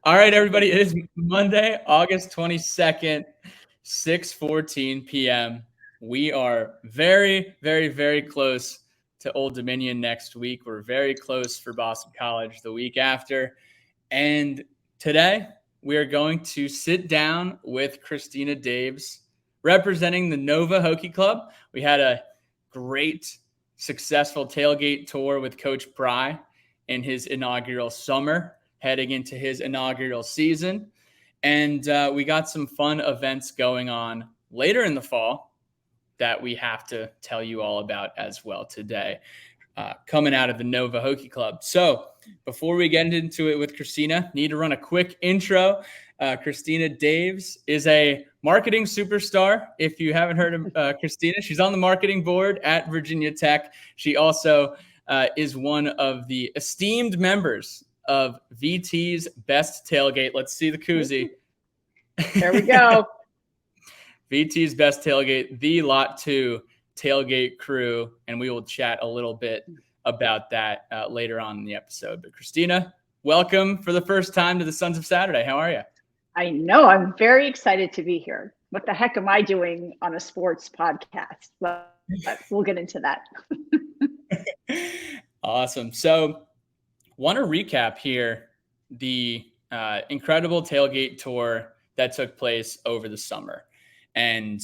All right, everybody. It is Monday, August 22nd, 6:14 p.m. We are very, very, very close to Old Dominion next week. We're very close for Boston College the week after. And today, we are going to sit down with Christina Daves, representing the NOVA Hokie Club. We had a great, successful tailgate tour with Coach Pry in his inaugural summer, heading into his inaugural season. And we got some fun events going on later in the fall that we have to tell you all about as well today, coming out of the NOVA Hokie Club. So before we get into it with Christina, need to run a quick intro. Christina Daves is a marketing superstar. If you haven't heard of Christina, she's on the marketing board at Virginia Tech. She also is one of the esteemed members of VT's Best Tailgate. Let's see the koozie. There we go. VT's Best Tailgate, the Lot 2 tailgate crew, and we will chat a little bit about that later on in the episode. But Christina, welcome for the first time to the Sons of Saturday. How are you? I know. I'm very excited to be here. What the heck am I doing on a sports podcast? But we'll get into that. Awesome. So want to recap here the incredible tailgate tour that took place over the summer. And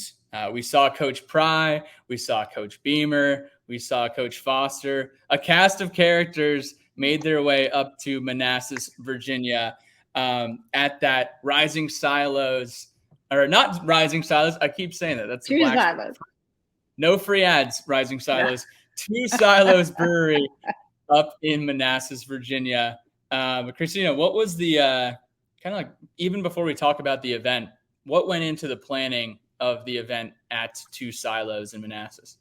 we saw Coach Pry, we saw Coach Beamer, we saw Coach Foster. A cast of characters made their way up to Manassas, Virginia, at that Rising Silos, or not Rising Silos. I keep saying that. That's Two Silos. No free ads, Rising Silos. Yeah. Two Silos Brewery up in Manassas, Virginia. But Christina, what was the kind of like, even before we talk about the event, what went into the planning of the event at Two Silos in Manassas?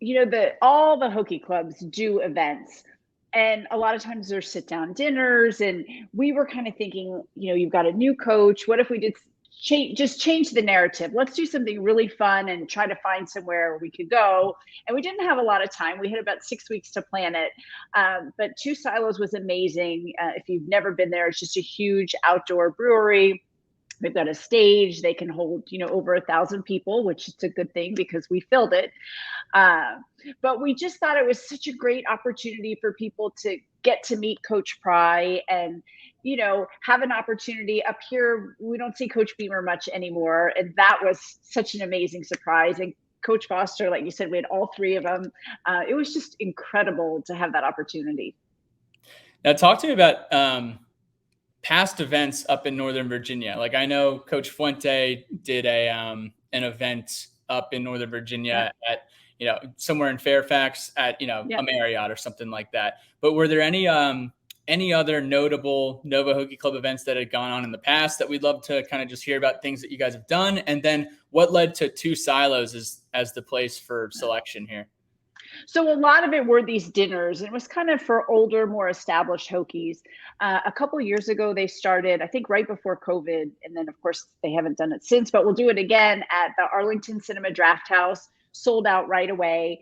You know, all the hockey clubs do events, and a lot of times there's sit-down dinners, and we were kind of thinking, you know, you've got a new coach. What if we did change the narrative? Let's do something really fun and try to find somewhere we could go. And we didn't have a lot of time. We had about 6 weeks to plan it. But Two Silos was amazing. If you've never been there, it's just a huge outdoor brewery. They've got a stage. They can hold, you know, over 1,000 people, which is a good thing because we filled it. But we just thought it was such a great opportunity for people to get to meet Coach Pry and, you know, have an opportunity up here. We don't see Coach Beamer much anymore. And that was such an amazing surprise. And Coach Foster, like you said, we had all three of them. It was just incredible to have that opportunity. Now, talk to me about past events up in Northern Virginia. Like, I know Coach Fuente did an event up in Northern Virginia at, you know, somewhere in Fairfax at, you know, a Marriott or something like that. But were there any other notable NOVA Hokie Club events that had gone on in the past that we'd love to kind of just hear about, things that you guys have done? And then what led to Two Silos as the place for selection here? So a lot of it were these dinners, and it was kind of for older, more established Hokies. A couple of years ago, they started, I think right before COVID, and then of course they haven't done it since, but we'll do it again at the Arlington Cinema Draft House, sold out right away.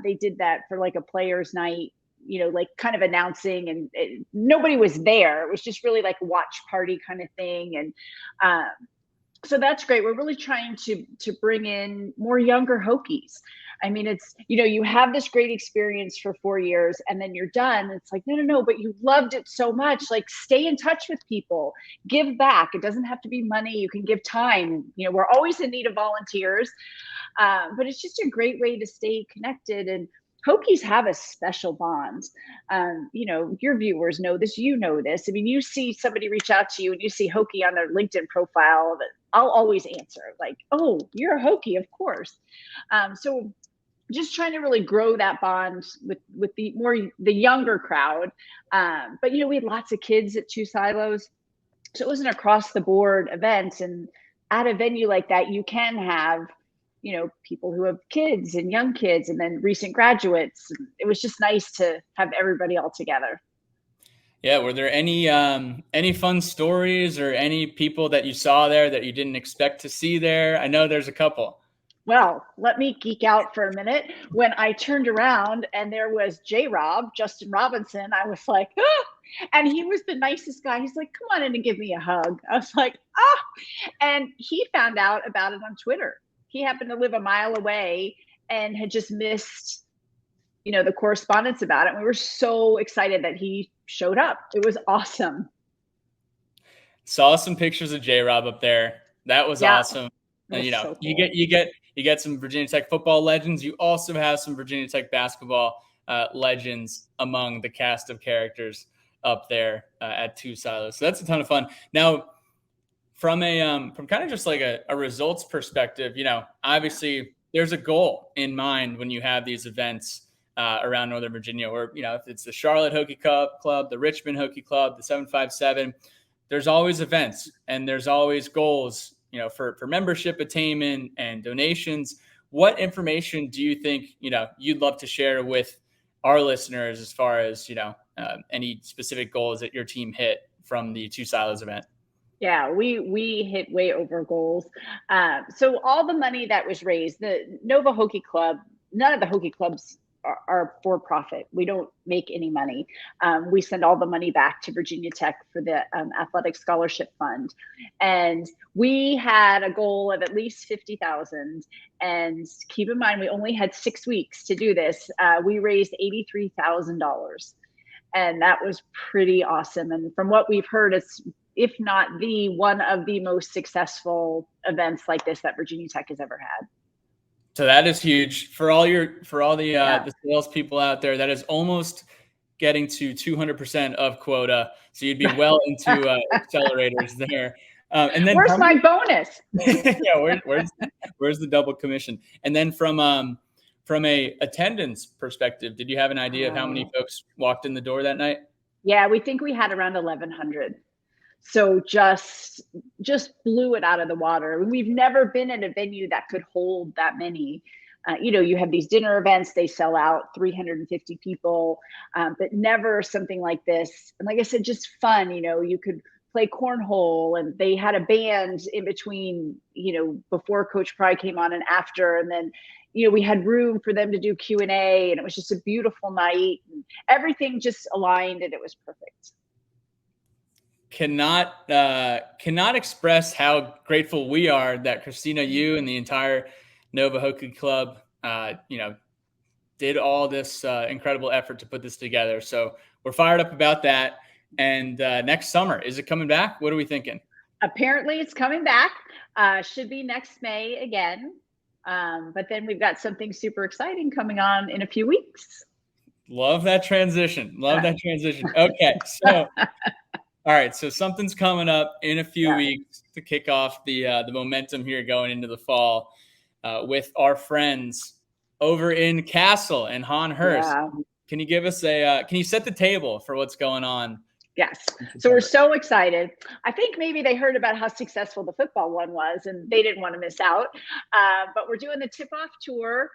They did that for like a players' night, you know, like kind of announcing, and nobody was there. It was just really like a watch party kind of thing. And so that's great. We're really trying to bring in more younger Hokies. I mean, it's, you know, you have this great experience for 4 years and then you're done. It's like, no, but you loved it so much. Like, stay in touch with people, give back. It doesn't have to be money. You can give time. You know, we're always in need of volunteers, but it's just a great way to stay connected. And Hokies have a special bond. You know, your viewers know this, you know this. I mean, you see somebody reach out to you and you see Hokie on their LinkedIn profile, that I'll always answer like, oh, you're a Hokie, of course. So just trying to really grow that bond with the younger crowd. But, you know, we had lots of kids at Two Silos, so it was an across the board event. And at a venue like that, you can have, you know, people who have kids and young kids and then recent graduates. It was just nice to have everybody all together. Yeah. Were there any fun stories or any people that you saw there that you didn't expect to see there? I know there's a couple. Well, let me geek out for a minute. When I turned around and there was J-Rob, Justin Robinson, I was like, ah! And he was the nicest guy. He's like, come on in and give me a hug. I was like, ah. And he found out about it on Twitter. He happened to live a mile away and had just missed, the correspondence about it. And we were so excited that he showed up. It was awesome. Saw some pictures of J-Rob up there. That was awesome. And so cool. you get some Virginia Tech football legends. You also have some Virginia Tech basketball legends among the cast of characters up there at Two Silos. So that's a ton of fun. Now, from kind of just like a results perspective, obviously there's a goal in mind when you have these events around Northern Virginia, or if it's the Charlotte Hokie Club, the Richmond Hokie Club, the 757. There's always events and there's always goals, for membership attainment and donations. What information do you think, you'd love to share with our listeners as far as, any specific goals that your team hit from the Two Silos event? Yeah, we hit way over goals. So all the money that was raised, the NOVA Hokie Club, none of the hockey clubs are for profit. We don't make any money. We send all the money back to Virginia Tech for the athletic scholarship fund. And we had a goal of at least 50,000. And keep in mind, we only had 6 weeks to do this. We raised $83,000. And that was pretty awesome. And from what we've heard, it's, if not one of the most successful events like this that Virginia Tech has ever had. So that is huge for all the sales people out there. That is almost getting to 200% of quota. So you'd be well into accelerators there. And then where's my bonus? Yeah, where's the double commission? And then from a attendance perspective, did you have an idea of how many folks walked in the door that night? Yeah, we think we had around 1,100. So just blew it out of the water. We've never been at a venue that could hold that many. You have these dinner events, they sell out 350 people, but never something like this. And like I said, just fun. You could play cornhole, and they had a band in between, before Coach Pry came on and after. And then, we had room for them to do Q&A, and it was just a beautiful night. And everything just aligned, and it was perfect. Cannot express how grateful we are that Christina, you and the entire NOVA Hokie Club, did all this incredible effort to put this together. So we're fired up about that. And next summer, is it coming back? What are we thinking? Apparently it's coming back. Should be next May again. But then we've got something super exciting coming on in a few weeks. Love that transition. Okay. So, all right. So something's coming up in a few weeks to kick off the momentum here going into the fall with our friends over in Castle and Han Hurst. Yeah. Can you give us can you set the table for what's going on? Yes. So we're so excited. I think maybe they heard about how successful the football one was and they didn't want to miss out. But we're doing the tip-off tour.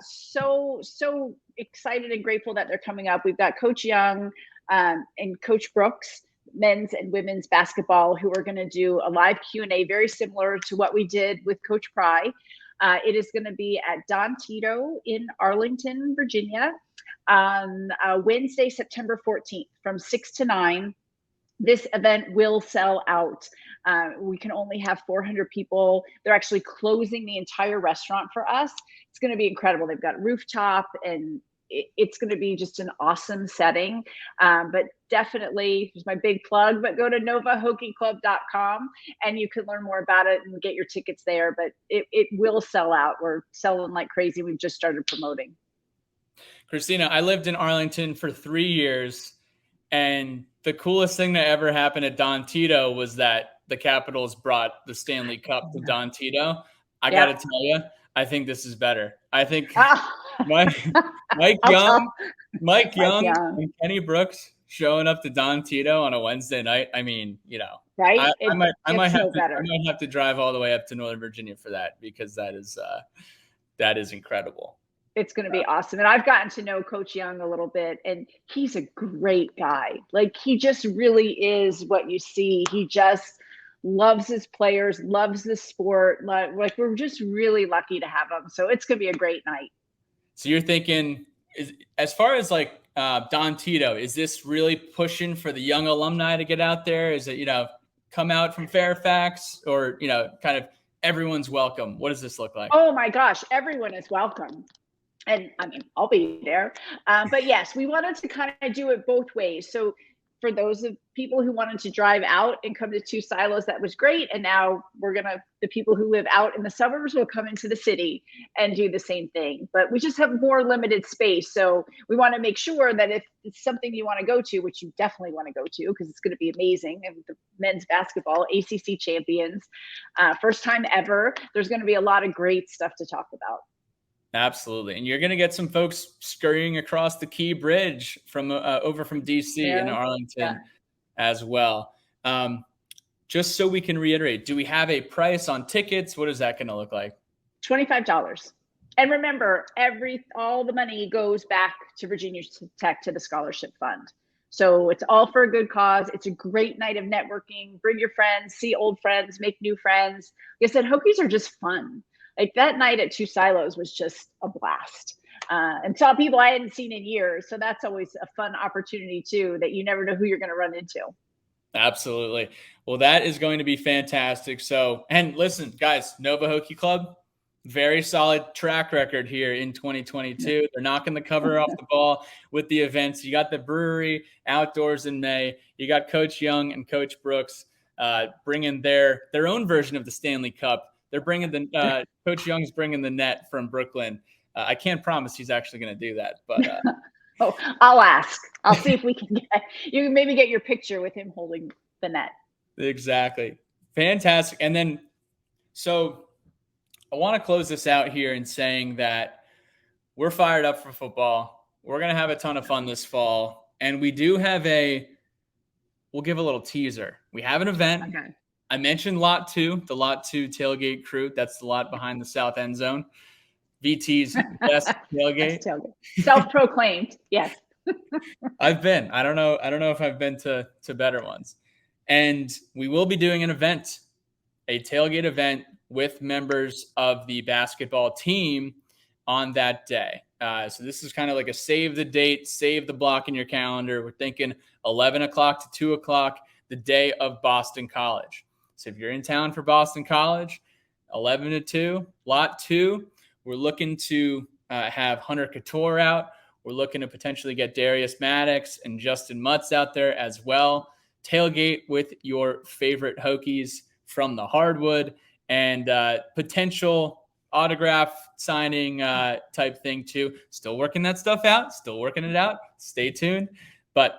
So excited and grateful that they're coming up. We've got Coach Young and Coach Brooks, men's and women's basketball, who are going to do a live Q&A very similar to what we did with Coach Pry. It is going to be at Don Tito in Arlington, Virginia, on Wednesday, September 14th from 6 to 9. This event will sell out. We can only have 400 people. They're actually closing the entire restaurant for us. It's going to be incredible. They've got rooftop, and it's going to be just an awesome setting. But definitely, here's my big plug, but go to NovaHokieClub.com and you can learn more about it and get your tickets there. But it will sell out. We're selling like crazy. We've just started promoting. Christina, I lived in Arlington for 3 years, and the coolest thing that ever happened at Don Tito was that the Capitals brought the Stanley Cup to Don Tito. I got to tell you, I think this is better. I think Mike Young and Kenny Brooks showing up to Don Tito on a Wednesday night. I mean, right? I might have to drive all the way up to Northern Virginia for that, because that is incredible. It's going to be awesome. And I've gotten to know Coach Young a little bit, and he's a great guy. Like, he just really is what you see. He just loves his players, loves the sport. Like we're just really lucky to have him. So it's going to be a great night. So you're thinking, as far as like Don Tito, is this really pushing for the young alumni to get out there? Is it, come out from Fairfax, or, kind of everyone's welcome? What does this look like? Oh my gosh, everyone is welcome. And I mean, I'll be there. But yes, we wanted to kind of do it both ways. So for those of people who wanted to drive out and come to Two Silos, that was great. And now the people who live out in the suburbs will come into the city and do the same thing. But we just have more limited space. So we want to make sure that if it's something you want to go to, which you definitely want to go to, because it's going to be amazing. And the men's basketball, ACC champions, first time ever, there's going to be a lot of great stuff to talk about. Absolutely. And you're going to get some folks scurrying across the Key Bridge from over from DC in Arlington as well. Just so we can reiterate, do we have a price on tickets? What is that going to look like? $25. And remember, all the money goes back to Virginia Tech, to the scholarship fund. So it's all for a good cause. It's a great night of networking. Bring your friends, see old friends, make new friends. Like I said, Hokies are just fun. Like that night at Two Silos was just a blast, and saw people I hadn't seen in years. So that's always a fun opportunity too, that you never know who you're going to run into. Absolutely. Well, that is going to be fantastic. So, and listen, guys, NOVA Hokie Club, very solid track record here in 2022. They're knocking the cover off the ball with the events. You got the brewery outdoors in May. You got Coach Young and Coach Brooks bringing their own version of the Stanley Cup. They're bringing Coach Young's bringing the net from Brooklyn. I can't promise he's actually going to do that, but oh, I'll ask. I'll see if we can you can maybe get your picture with him holding the net. Exactly. Fantastic. And then, so I want to close this out here in saying that we're fired up for football. We're going to have a ton of fun this fall, and we do have we'll give a little teaser. We have an event. Okay. I mentioned Lot 2, the Lot 2 tailgate crew. That's the lot behind the south end zone. VT's best tailgate. Self-proclaimed. Yes. I've been. I don't know if I've been to better ones. And we will be doing an event, a tailgate event with members of the basketball team on that day. So this is kind of like a save the date, save the block in your calendar. We're thinking 11 o'clock to 2 o'clock, the day of Boston College. So if you're in town for Boston College, 11 to 2, Lot 2, we're looking to have Hunter Couture out. We're looking to potentially get Darius Maddox and Justin Mutz out there as well. Tailgate with your favorite Hokies from the hardwood, and potential autograph signing type thing too. Still working that stuff out. Still working it out. Stay tuned. But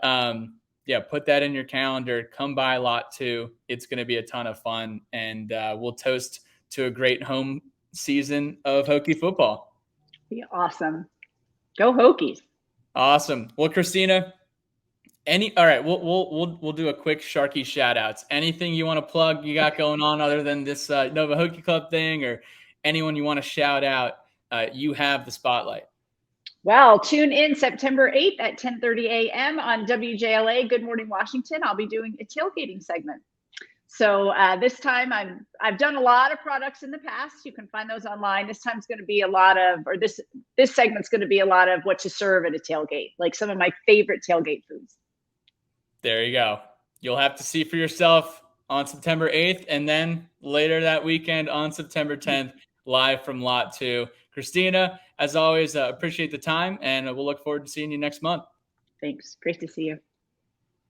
yeah, put that in your calendar. Come by Lot 2. It's going to be a ton of fun, and we'll toast to a great home season of Hokie football. Be awesome. Go Hokies. Awesome. Well, Christina, all right, we'll do a quick Sharky shout outs. Anything you want to plug you got going on other than this NOVA Hokie Club thing, or anyone you want to shout out? You have the spotlight. Well, tune in September 8th at 10:30 a.m. on WJLA Good Morning Washington. I'll be doing a tailgating segment. So this time I've done a lot of products in the past. You can find those online. This time's going to be a lot of, or this segment's going to be a lot of what to serve at a tailgate, like some of my favorite tailgate foods. There you go. You'll have to see for yourself on September 8th, and then later that weekend on September 10th, live from Lot 2. Christina, as always, appreciate the time, and we'll look forward to seeing you next month. Thanks. Great to see you.